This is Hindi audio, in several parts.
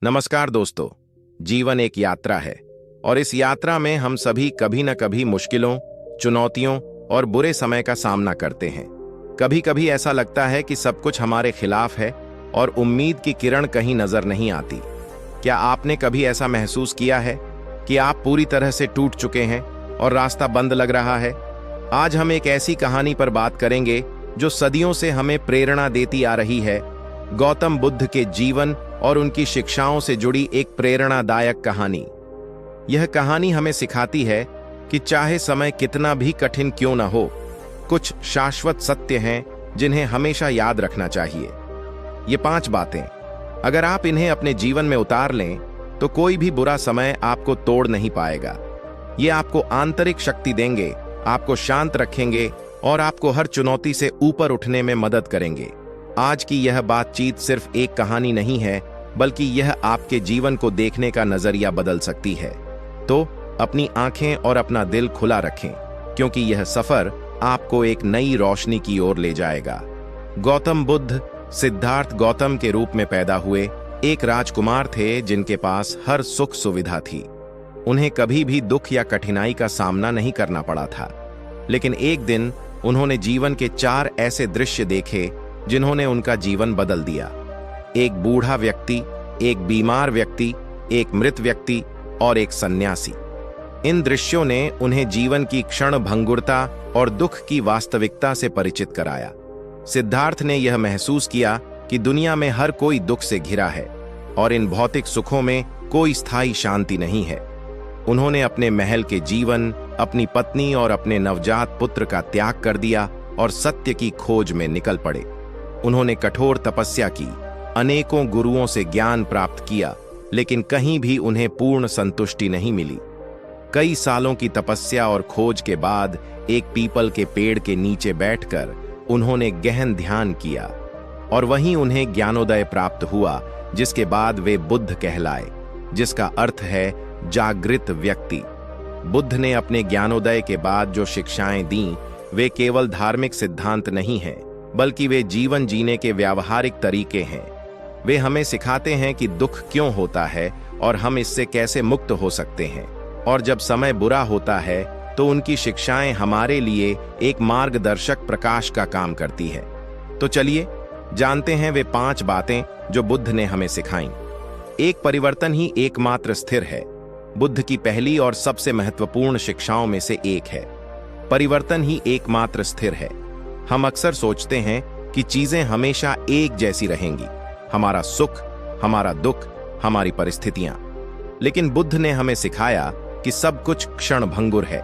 नमस्कार दोस्तों। जीवन एक यात्रा है और इस यात्रा में हम सभी कभी न कभी मुश्किलों, चुनौतियों और बुरे समय का सामना करते हैं। कभी कभी ऐसा लगता है कि सब कुछ हमारे खिलाफ है और उम्मीद की किरण कहीं नजर नहीं आती। क्या आपने कभी ऐसा महसूस किया है कि आप पूरी तरह से टूट चुके हैं और रास्ता बंद लग रहा है? आज हम एक ऐसी कहानी पर बात करेंगे जो सदियों से हमें प्रेरणा देती आ रही है। गौतम बुद्ध के जीवन और उनकी शिक्षाओं से जुड़ी एक प्रेरणादायक कहानी। यह कहानी हमें सिखाती है कि चाहे समय कितना भी कठिन क्यों न हो, कुछ शाश्वत सत्य हैं जिन्हें हमेशा याद रखना चाहिए। ये 5 बातें अगर आप इन्हें अपने जीवन में उतार लें तो कोई भी बुरा समय आपको तोड़ नहीं पाएगा। ये आपको आंतरिक शक्ति देंगे, आपको शांत रखेंगे और आपको हर चुनौती से ऊपर उठने में मदद करेंगे। आज की यह बातचीत सिर्फ एक कहानी नहीं है, बल्कि यह आपके जीवन को देखने का नजरिया बदल सकती है। तो अपनी आंखें और अपना दिल खुला रखें, क्योंकि यह सफर आपको एक नई रोशनी की ओर ले जाएगा। गौतम बुद्ध सिद्धार्थ गौतम के रूप में पैदा हुए एक राजकुमार थे जिनके पास हर सुख सुविधा थी। उन्हें कभी भी दुख या कठिनाई का सामना नहीं करना पड़ा था। लेकिन एक दिन उन्होंने जीवन के 4 ऐसे दृश्य देखे जिन्होंने उनका जीवन बदल दिया। एक बूढ़ा व्यक्ति, एक बीमार व्यक्ति, एक मृत व्यक्ति और एक सन्यासी। इन दृश्यों ने उन्हें जीवन की क्षण भंगुरता और दुख की वास्तविकता से परिचित कराया। सिद्धार्थ ने यह महसूस किया कि दुनिया में हर कोई दुख से घिरा है और इन भौतिक सुखों में कोई स्थायी शांति नहीं है। उन्होंने अपने महल के जीवन, अपनी पत्नी और अपने नवजात पुत्र का त्याग कर दिया और सत्य की खोज में निकल पड़े। उन्होंने कठोर तपस्या की, अनेकों गुरुओं से ज्ञान प्राप्त किया, लेकिन कहीं भी उन्हें पूर्ण संतुष्टि नहीं मिली। कई सालों की तपस्या और खोज के बाद एक पीपल के पेड़ के नीचे बैठकर उन्होंने गहन ध्यान किया और वहीं उन्हें ज्ञानोदय प्राप्त हुआ, जिसके बाद वे बुद्ध कहलाए, जिसका अर्थ है जागृत व्यक्ति। बुद्ध ने अपने ज्ञानोदय के बाद जो शिक्षाएं दी, वे केवल धार्मिक सिद्धांत नहीं हैं, बल्कि वे जीवन जीने के व्यावहारिक तरीके हैं। वे हमें सिखाते हैं कि दुख क्यों होता है और हम इससे कैसे मुक्त हो सकते हैं। और जब समय बुरा होता है तो उनकी शिक्षाएं हमारे लिए एक मार्गदर्शक प्रकाश का काम करती है। तो चलिए जानते हैं वे 5 बातें जो बुद्ध ने हमें सिखाईं। एक परिवर्तन ही एकमात्र स्थिर है। बुद्ध की पहली और सबसे महत्वपूर्ण शिक्षाओं में से एक है, परिवर्तन ही एकमात्र स्थिर है। हम अक्सर सोचते हैं कि चीजें हमेशा एक जैसी रहेंगी, हमारा सुख, हमारा दुख, हमारी परिस्थितियां। लेकिन बुद्ध ने हमें सिखाया कि सब कुछ क्षण भंगुर है।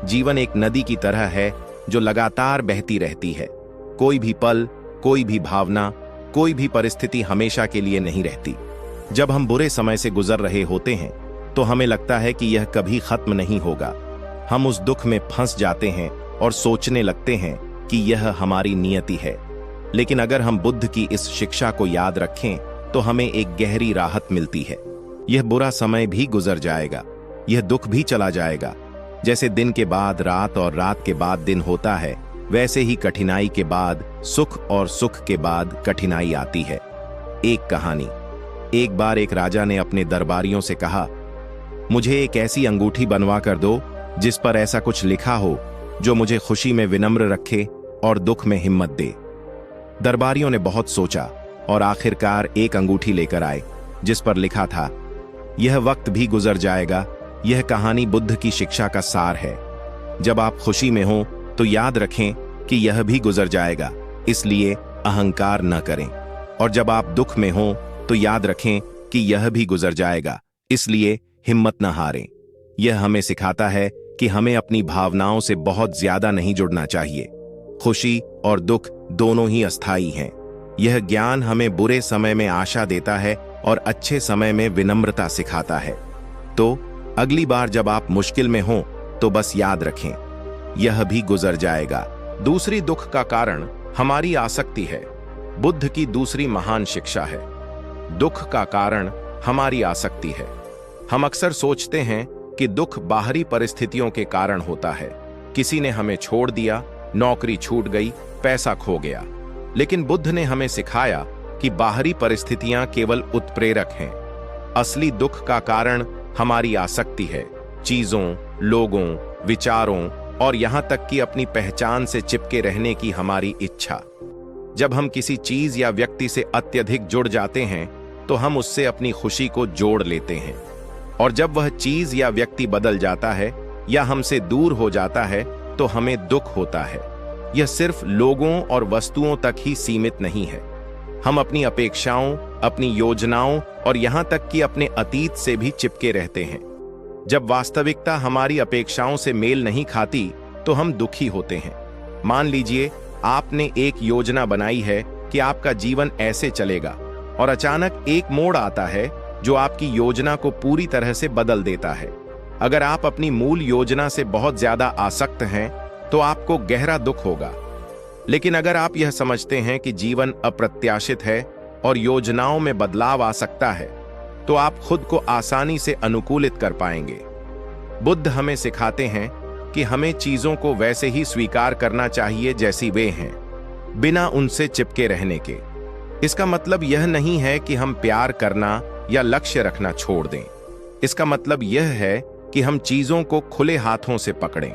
जीवन एक नदी की तरह है जो लगातार बहती रहती है। कोई भी पल, कोई भी भावना, कोई भी परिस्थिति हमेशा के लिए नहीं रहती। जब हम बुरे समय से गुजर रहे होते हैं तो हमें लगता है कि यह कभी खत्म नहीं होगा। हम उस दुख में फंस जाते हैं और सोचने लगते हैं कि यह हमारी नियति है। लेकिन अगर हम बुद्ध की इस शिक्षा को याद रखें तो हमें एक गहरी राहत मिलती है। यह बुरा समय भी गुजर जाएगा, यह दुख भी चला जाएगा। जैसे दिन के बाद रात और रात के बाद दिन होता है, वैसे ही कठिनाई के बाद सुख और सुख के बाद कठिनाई आती है। एक कहानी। एक बार एक राजा ने अपने दरबारियों से कहा, मुझे एक ऐसी अंगूठी बनवा कर दो जिस पर ऐसा कुछ लिखा हो जो मुझे खुशी में विनम्र रखे और दुख में हिम्मत दे। दरबारियों ने बहुत सोचा और आखिरकार एक अंगूठी लेकर आए जिस पर लिखा था, यह वक्त भी गुजर जाएगा। यह कहानी बुद्ध की शिक्षा का सार है। जब आप खुशी में हो तो याद रखें कि यह भी गुजर जाएगा, इसलिए अहंकार न करें। और जब आप दुख में हो तो याद रखें कि यह भी गुजर जाएगा, इसलिए हिम्मत न हारें। यह हमें सिखाता है कि हमें अपनी भावनाओं से बहुत ज्यादा नहीं जुड़ना चाहिए। खुशी और दुख दोनों ही अस्थायी हैं। यह ज्ञान हमें बुरे समय में आशा देता है और अच्छे समय में विनम्रता सिखाता है। तो अगली बार जब आप मुश्किल में हो तो बस याद रखें, यह भी गुजर जाएगा। दूसरी दुख का कारण हमारी आसक्ति है। बुद्ध की दूसरी महान शिक्षा है, दुख का कारण हमारी आसक्ति है। हम अक्सर सोचते हैं कि दुख बाहरी परिस्थितियों के कारण होता है। किसी ने हमें छोड़ दिया, नौकरी छूट गई, पैसा खो गया। लेकिन बुद्ध ने हमें सिखाया कि बाहरी परिस्थितियां केवल उत्प्रेरक हैं। असली दुख का कारण हमारी आसक्ति है, चीजों, लोगों, विचारों और यहां तक कि अपनी पहचान से चिपके रहने की हमारी इच्छा। जब हम किसी चीज या व्यक्ति से अत्यधिक जुड़ जाते हैं तो हम उससे अपनी खुशी को जोड़ लेते हैं, और जब वह चीज या व्यक्ति बदल जाता है या हमसे दूर हो जाता है तो हमें दुख होता है। यह सिर्फ लोगों और वस्तुओं तक ही सीमित नहीं है। हम अपनी अपेक्षाओं, अपनी योजनाओं और यहां तक कि अपने अतीत से भी चिपके रहते हैं। जब वास्तविकता हमारी अपेक्षाओं से मेल नहीं खाती तो हम दुखी होते हैं। मान लीजिए आपने एक योजना बनाई है कि आपका जीवन ऐसे चलेगा, और अचानक एक मोड़ आता है जो आपकी योजना को पूरी तरह से बदल देता है। अगर आप अपनी मूल योजना से बहुत ज्यादा आसक्त हैं तो आपको गहरा दुख होगा। लेकिन अगर आप यह समझते हैं कि जीवन अप्रत्याशित है और योजनाओं में बदलाव आ सकता है, तो आप खुद को आसानी से अनुकूलित कर पाएंगे। बुद्ध हमें सिखाते हैं कि हमें चीजों को वैसे ही स्वीकार करना चाहिए जैसी वे हैं, बिना उनसे चिपके रहने के। इसका मतलब यह नहीं है कि हम प्यार करना या लक्ष्य रखना छोड़ दें। इसका मतलब यह है कि हम चीजों को खुले हाथों से पकड़ें।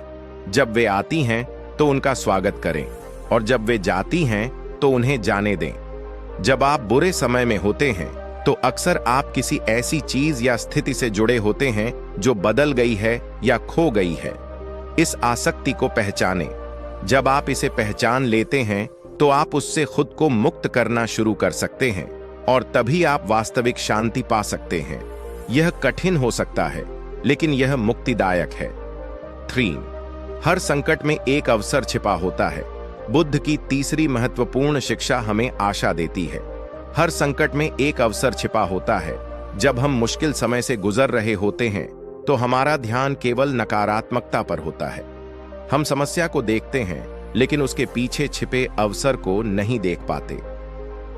जब वे आती हैं तो उनका स्वागत करें, और जब वे जाती हैं तो उन्हें जाने दें। जब आप बुरे समय में होते हैं तो अक्सर आप किसी ऐसी चीज या स्थिति से जुड़े होते हैं जो बदल गई है या खो गई है। इस आसक्ति को पहचानें। जब आप इसे पहचान लेते हैं तो आप उससे खुद को मुक्त करना शुरू कर सकते हैं, और तभी आप वास्तविक शांति पा सकते हैं। यह कठिन हो सकता है, लेकिन यह मुक्तिदायक है। 3. हर संकट में एक अवसर छिपा होता है। बुद्ध की तीसरी महत्वपूर्ण शिक्षा हमें आशा देती है। हर संकट में एक अवसर छिपा होता है। जब हम मुश्किल समय से गुजर रहे होते हैं तो हमारा ध्यान केवल नकारात्मकता पर होता है। हम समस्या को देखते हैं लेकिन उसके पीछे छिपे अवसर को नहीं देख पाते।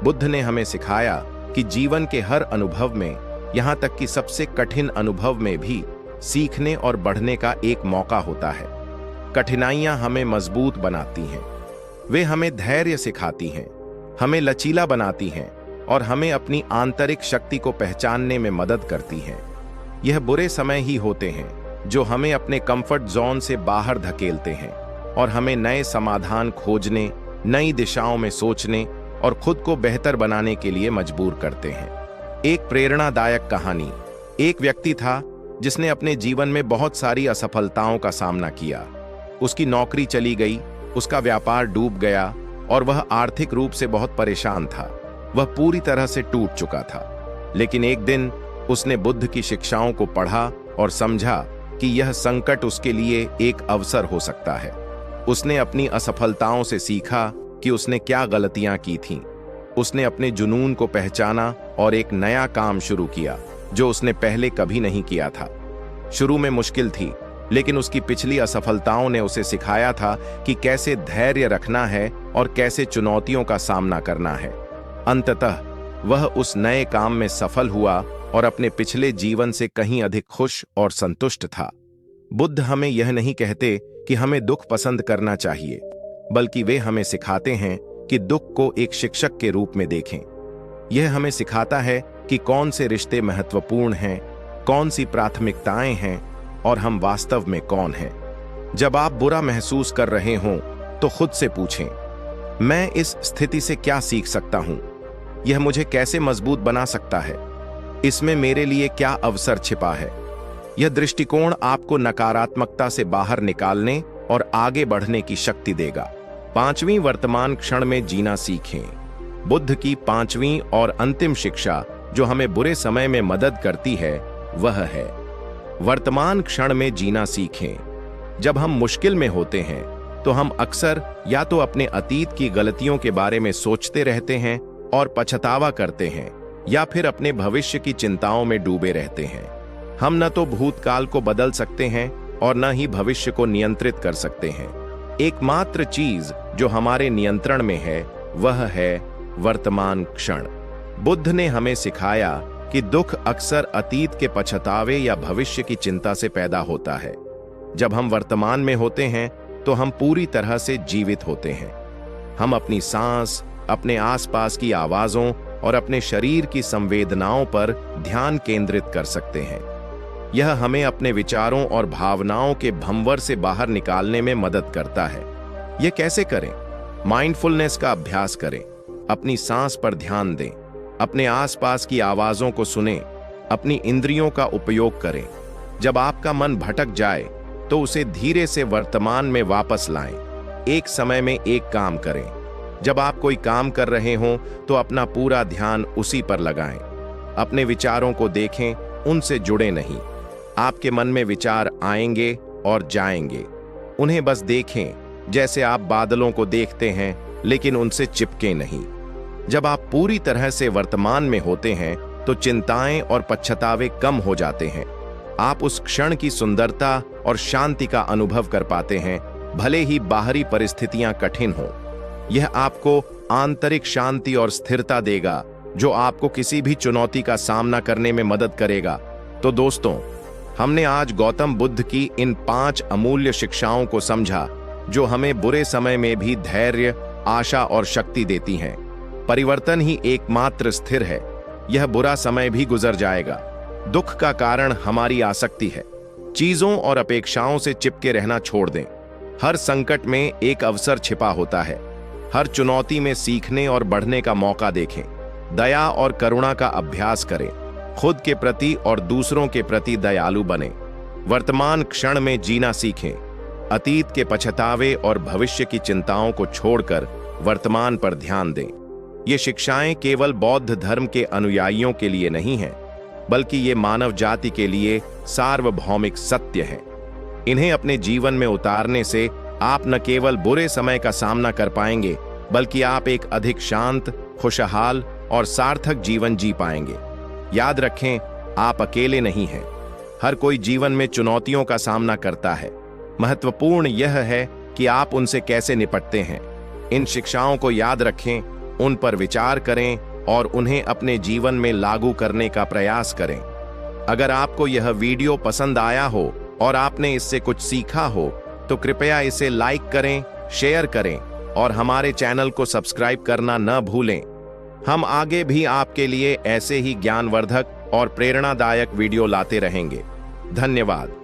बुद्ध ने हमें सिखाया कि जीवन के हर अनुभव में, यहां तक कि सबसे कठिन अनुभव में भी, सीखने और बढ़ने का एक मौका होता है। कठिनाइयां हमें मजबूत बनाती हैं। वे हमें धैर्य सिखाती हैं, हमें लचीला बनाती हैं और हमें अपनी आंतरिक शक्ति को पहचानने में मदद करती हैं। यह बुरे समय ही होते हैं जो हमें अपने कंफर्ट जोन से बाहर धकेलते हैं और हमें नए समाधान खोजने, नई दिशाओं में सोचने और खुद को बेहतर बनाने के लिए मजबूर करते हैं। एक प्रेरणादायक कहानी। एक व्यक्ति था जिसने अपने जीवन में बहुत सारी असफलताओं का सामना किया। उसकी नौकरी चली गई, उसका व्यापार डूब गया और वह आर्थिक रूप से बहुत परेशान था। वह पूरी तरह से टूट चुका था। लेकिन एक दिन उसने बुद्ध की शिक्षाओं को पढ़ा और समझा कि यह संकट उसके लिए एक अवसर हो सकता है। उसने अपनी असफलताओं से सीखा कि उसने क्या गलतियां की थीं। उसने अपने जुनून को पहचाना और एक नया काम शुरू किया जो उसने पहले कभी नहीं किया था। शुरू में मुश्किल थी, लेकिन उसकी पिछली असफलताओं ने उसे सिखाया था कि कैसे धैर्य रखना है और कैसे चुनौतियों का सामना करना है। अंततः वह उस नए काम में सफल हुआ और अपने पिछले जीवन से कहीं अधिक खुश और संतुष्ट था। बुद्ध हमें यह नहीं कहते कि हमें दुख पसंद करना चाहिए, बल्कि वे हमें सिखाते हैं कि दुख को एक शिक्षक के रूप में देखें। यह हमें सिखाता है कि कौन से रिश्ते महत्वपूर्ण हैं, कौन सी प्राथमिकताएं हैं और हम वास्तव में कौन हैं। जब आप बुरा महसूस कर रहे हों तो खुद से पूछें, मैं इस स्थिति से क्या सीख सकता हूं? यह मुझे कैसे मजबूत बना सकता है? इसमें मेरे लिए क्या अवसर छिपा है? यह दृष्टिकोण आपको नकारात्मकता से बाहर निकालने और आगे बढ़ने की शक्ति देगा। 5वीं, वर्तमान क्षण में जीना सीखें। बुद्ध की 5वीं और अंतिम शिक्षा जो हमें बुरे समय में मदद करती है वह है वर्तमान क्षण में जीना सीखें। जब हम मुश्किल में होते हैं तो हम अक्सर या तो अपने अतीत की गलतियों के बारे में सोचते रहते हैं और पछतावा करते हैं, या फिर अपने भविष्य की चिंताओं में डूबे रहते हैं। हम न तो भूतकाल को बदल सकते हैं और न ही भविष्य को नियंत्रित कर सकते हैं। एकमात्र चीज जो हमारे नियंत्रण में है वह है वर्तमान क्षण। बुद्ध ने हमें सिखाया कि दुख अक्सर अतीत के पछतावे या भविष्य की चिंता से पैदा होता है। जब हम वर्तमान में होते हैं तो हम पूरी तरह से जीवित होते हैं। हम अपनी सांस, अपने आसपास की आवाजों और अपने शरीर की संवेदनाओं पर ध्यान केंद्रित कर सकते हैं। यह हमें अपने विचारों और भावनाओं के भंवर से बाहर निकालने में मदद करता है। यह कैसे करें? माइंडफुलनेस का अभ्यास करें, अपनी सांस पर ध्यान दें, अपने आसपास की आवाजों को सुनें, अपनी इंद्रियों का उपयोग करें। जब आपका मन भटक जाए तो उसे धीरे से वर्तमान में वापस लाएं। एक समय में एक काम करें। जब आप कोई काम कर रहे हों तो अपना पूरा ध्यान उसी पर लगाएं। अपने विचारों को देखें, उनसे जुड़े नहीं। आपके मन में विचार आएंगे और जाएंगे, उन्हें बस देखें, जैसे आप बादलों को देखते हैं, लेकिन उनसे चिपके नहीं। जब आप पूरी तरह से वर्तमान में होते हैं तो चिंताएं और पश्चातावे कम हो जाते हैं। आप उस क्षण की सुंदरता और शांति का अनुभव कर पाते हैं, भले ही बाहरी परिस्थितियां कठिन हों। यह आपको आंतरिक शांति और स्थिरता देगा, जो आपको किसी भी चुनौती का सामना करने में मदद करेगा। तो दोस्तों, हमने आज गौतम बुद्ध की इन 5 अमूल्य शिक्षाओं को समझा, जो हमें बुरे समय में भी धैर्य, आशा और शक्ति देती हैं। परिवर्तन ही एकमात्र स्थिर है। यह बुरा समय भी गुजर जाएगा। दुख का कारण हमारी आसक्ति है। चीजों और अपेक्षाओं से चिपके रहना छोड़ दें। हर संकट में एक अवसर छिपा होता है। हर चुनौती में सीखने और बढ़ने का मौका देखें। दया और करुणा का अभ्यास करें। खुद के प्रति और दूसरों के प्रति दयालु बनें। वर्तमान क्षण में जीना सीखें। अतीत के पछतावे और भविष्य की चिंताओं को छोड़कर वर्तमान पर ध्यान दें। ये शिक्षाएं केवल बौद्ध धर्म के अनुयायियों के लिए नहीं हैं, बल्कि ये मानव जाति के लिए सार्वभौमिक सत्य है। इन्हें अपने जीवन में उतारने से आप न केवल बुरे समय का सामना कर पाएंगे, बल्कि आप एक अधिक शांत, खुशहाल और सार्थक जीवन जी पाएंगे। याद रखें, आप अकेले नहीं हैं। हर कोई जीवन में चुनौतियों का सामना करता है। महत्वपूर्ण यह है कि आप उनसे कैसे निपटते हैं। इन शिक्षाओं को याद रखें, उन पर विचार करें और उन्हें अपने जीवन में लागू करने का प्रयास करें। अगर आपको यह वीडियो पसंद आया हो और आपने इससे कुछ सीखा हो, तो कृपया इसे लाइक करें, शेयर करें और हमारे चैनल को सब्सक्राइब करना न भूलें। हम आगे भी आपके लिए ऐसे ही ज्ञानवर्धक और प्रेरणादायक वीडियो लाते रहेंगे। धन्यवाद।